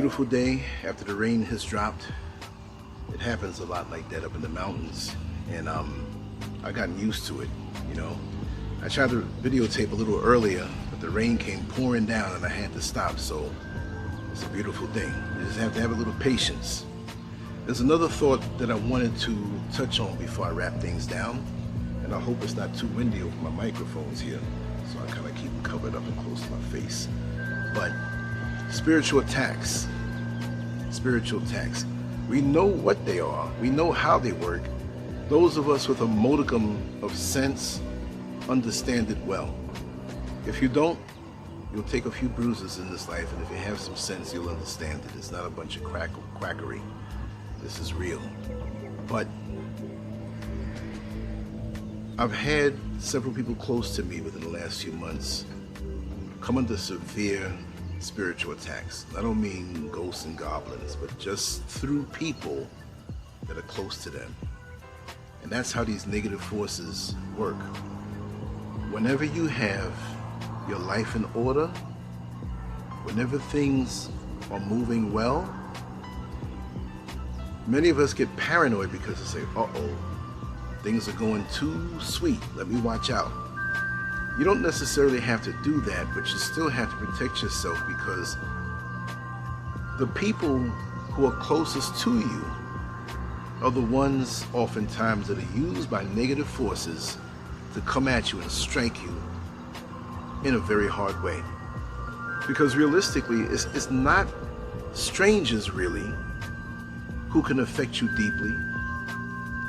beautiful day after the rain has dropped. It happens a lot like that up in the mountains, and I've gotten used to it, you know. I tried to videotape a little earlier, but the rain came pouring down and I had to stop, so it's a beautiful thing. You just have to have a little patience. There's another thought that I wanted to touch on before I wrap things down, and I hope it's not too windy over my microphones here, so I kind of keep them covered up and close to my face. But spiritual attacks. Spiritual attacks. We know what they are. We know how they work. Those of us with a modicum of sense understand it well. If you don't, you'll take a few bruises in this life, and if you have some sense, you'll understand it. It's not a bunch of quackery. This is real. But I've had several people close to me within the last few months come under severe spiritual attacks. I don't mean ghosts and goblins, but just through people that are close to them. And that's how these negative forces work. Whenever you have your life in order, whenever things are moving well, many of us get paranoid because they say, uh-oh, things are going too sweet, let me watch out. You don't necessarily have to do that, but you still have to protect yourself, because the people who are closest to you are the ones oftentimes that are used by negative forces to come at you and strike you in a very hard way. Because realistically, it's not strangers really who can affect you deeply.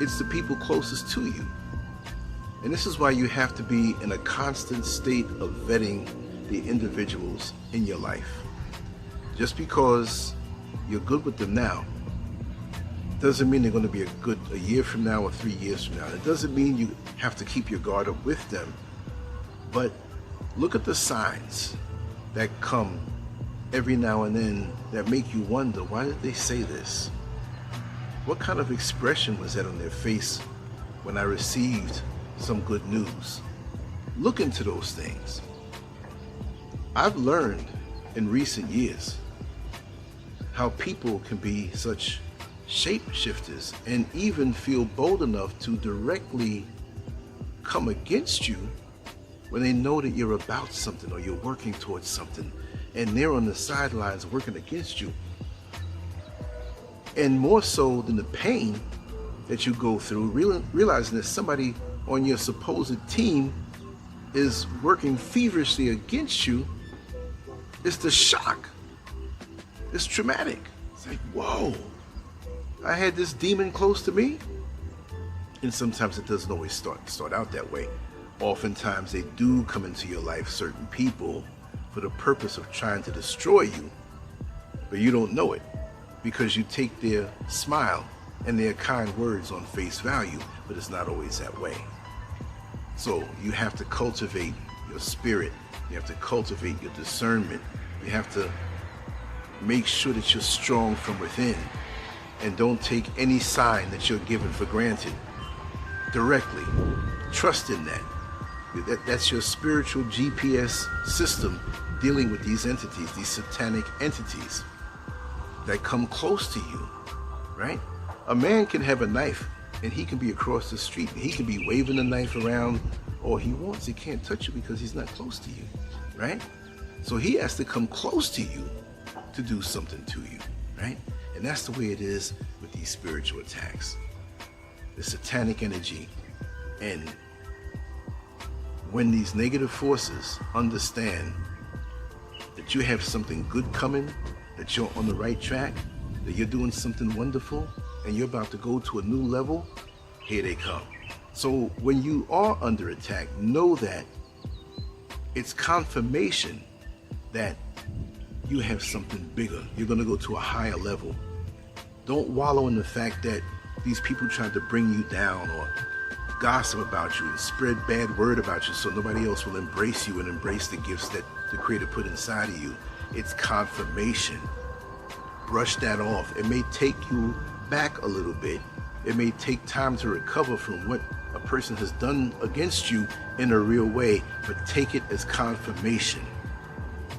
It's the people closest to you. And this is why you have to be in a constant state of vetting the individuals in your life. Just because you're good with them now doesn't mean they're going to be a year from now or 3 years from now. It doesn't mean you have to keep your guard up with them. But look at the signs that come every now and then that make you wonder, why did they say this? What kind of expression was that on their face when I received some good news? Look into those things. I've learned in recent years how people can be such shapeshifters and even feel bold enough to directly come against you when they know that you're about something or you're working towards something, and they're on the sidelines working against you. And more so than the pain that you go through, realizing that somebody on your supposed team is working feverishly against you, it's the shock. It's traumatic. It's like, whoa, I had this demon close to me. And sometimes it doesn't always start out that way. Oftentimes they do come into your life, certain people, for the purpose of trying to destroy you, but you don't know it, because you take their smile and their kind words on face value, but it's not always that way. So you have to cultivate your spirit. You have to cultivate your discernment. You have to make sure that you're strong from within, and don't take any sign that you're given for granted directly. Trust in that. That's your spiritual GPS system dealing with these entities, these satanic entities that come close to you, right? A man can have a knife and he can be across the street. He can be waving the knife around all he wants. He can't touch you because he's not close to you, right? So he has to come close to you to do something to you, right? And that's the way it is with these spiritual attacks. The satanic energy. And when these negative forces understand that you have something good coming, that you're on the right track, that you're doing something wonderful, and you're about to go to a new level, here they come. So when you are under attack, know that it's confirmation that you have something bigger. You're going to go to a higher level. Don't wallow in the fact that these people trying to bring you down or gossip about you and spread bad word about you so nobody else will embrace you and embrace the gifts that the Creator put inside of you. It's confirmation. Brush that off. It may take you back a little bit. It may take time to recover from what a person has done against you in a real way, but take it as confirmation,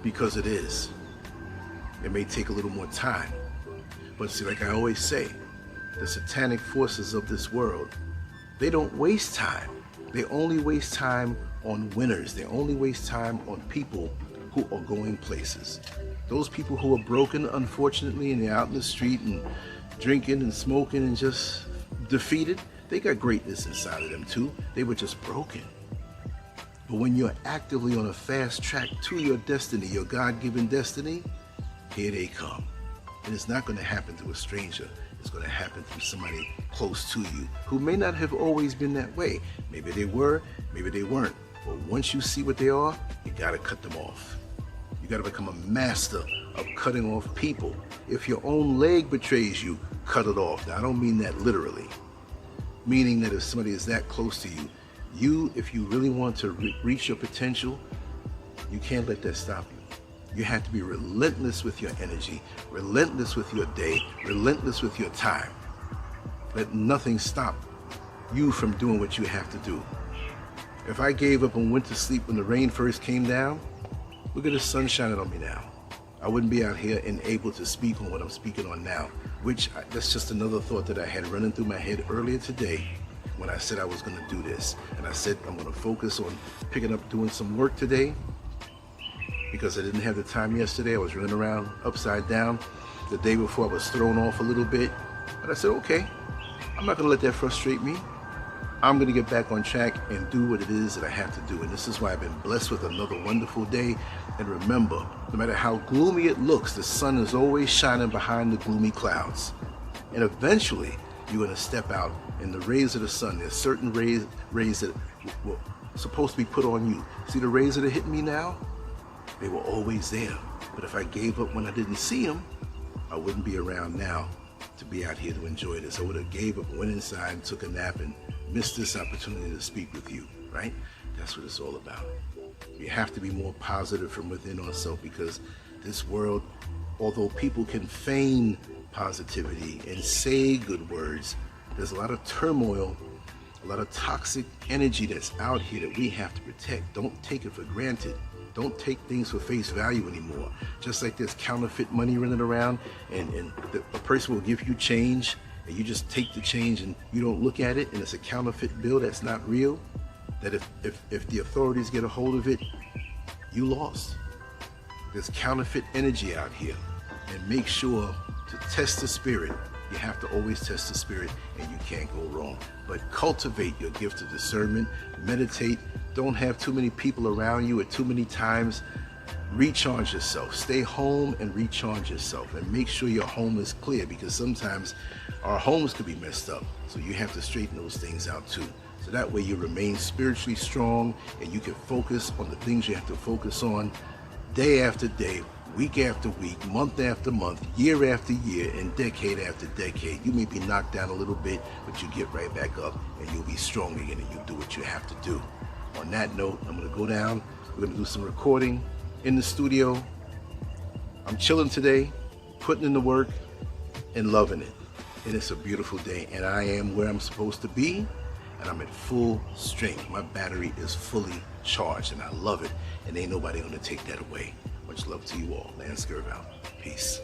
because it is. It may take a little more time. But see, like I always say, the satanic forces of this world, they don't waste time. They only waste time on winners. They only waste time on people who are going places. Those people who are broken, unfortunately, and they're out in the street and drinking and smoking and just defeated, they got greatness inside of them too. They were just broken. But when you're actively on a fast track to your destiny, your God-given destiny, here they come. And it's not going to happen to a stranger. It's going to happen through somebody close to you who may not have always been that way. Maybe they were, maybe they weren't. But once you see what they are, you got to cut them off. You got to become a master of cutting off people. If your own leg betrays you, cut it off. Now, I don't mean that literally. Meaning that if somebody is that close to you, if you really want to reach your potential, you can't let that stop you. You have to be relentless with your energy, relentless with your day, relentless with your time. Let nothing stop you from doing what you have to do. If I gave up and went to sleep when the rain first came down, look at the sun shining on me now. I wouldn't be out here and able to speak on what I'm speaking on now, that's just another thought that I had running through my head earlier today when I said I was going to do this. And I said I'm going to focus on picking up doing some work today because I didn't have the time yesterday. I was running around upside down. The day before I was thrown off a little bit. But I said, okay, I'm not going to let that frustrate me. I'm going to get back on track and do what it is that I have to do. And this is why I've been blessed with another wonderful day. And remember, no matter how gloomy it looks, the sun is always shining behind the gloomy clouds. And eventually, you're going to step out in the rays of the sun. There's certain rays that were supposed to be put on you. See the rays that are hitting me now? They were always there. But if I gave up when I didn't see them, I wouldn't be around now to be out here to enjoy this. I would have gave up, went inside and took a nap and missed this opportunity to speak with you, right? That's what it's all about. We have to be more positive from within ourselves because this world, although people can feign positivity and say good words, there's a lot of turmoil, a lot of toxic energy that's out here that we have to protect. Don't take it for granted. Don't take things for face value anymore. Just like there's counterfeit money running around and a person will give you change and you just take the change and you don't look at it and it's a counterfeit bill that's not real, that if the authorities get a hold of it, you lost. There's counterfeit energy out here. And make sure to test the spirit. You have to always test the spirit and you can't go wrong. But cultivate your gift of discernment, meditate, don't have too many people around you at too many times. Recharge yourself, stay home and recharge yourself and make sure your home is clear because sometimes our homes could be messed up. So you have to straighten those things out too. So that way you remain spiritually strong and you can focus on the things you have to focus on day after day, week after week, month after month, year after year, and decade after decade. You may be knocked down a little bit, but you get right back up and you'll be strong again and you do what you have to do. On that note, I'm going to go down. We're going to do some recording in the studio. I'm chilling today, putting in the work and loving it. And it's a beautiful day and I am where I'm supposed to be and I'm at full strength. My battery is fully charged and I love it and ain't nobody going to take that away. Much love to you all. Lancescurv out. Peace.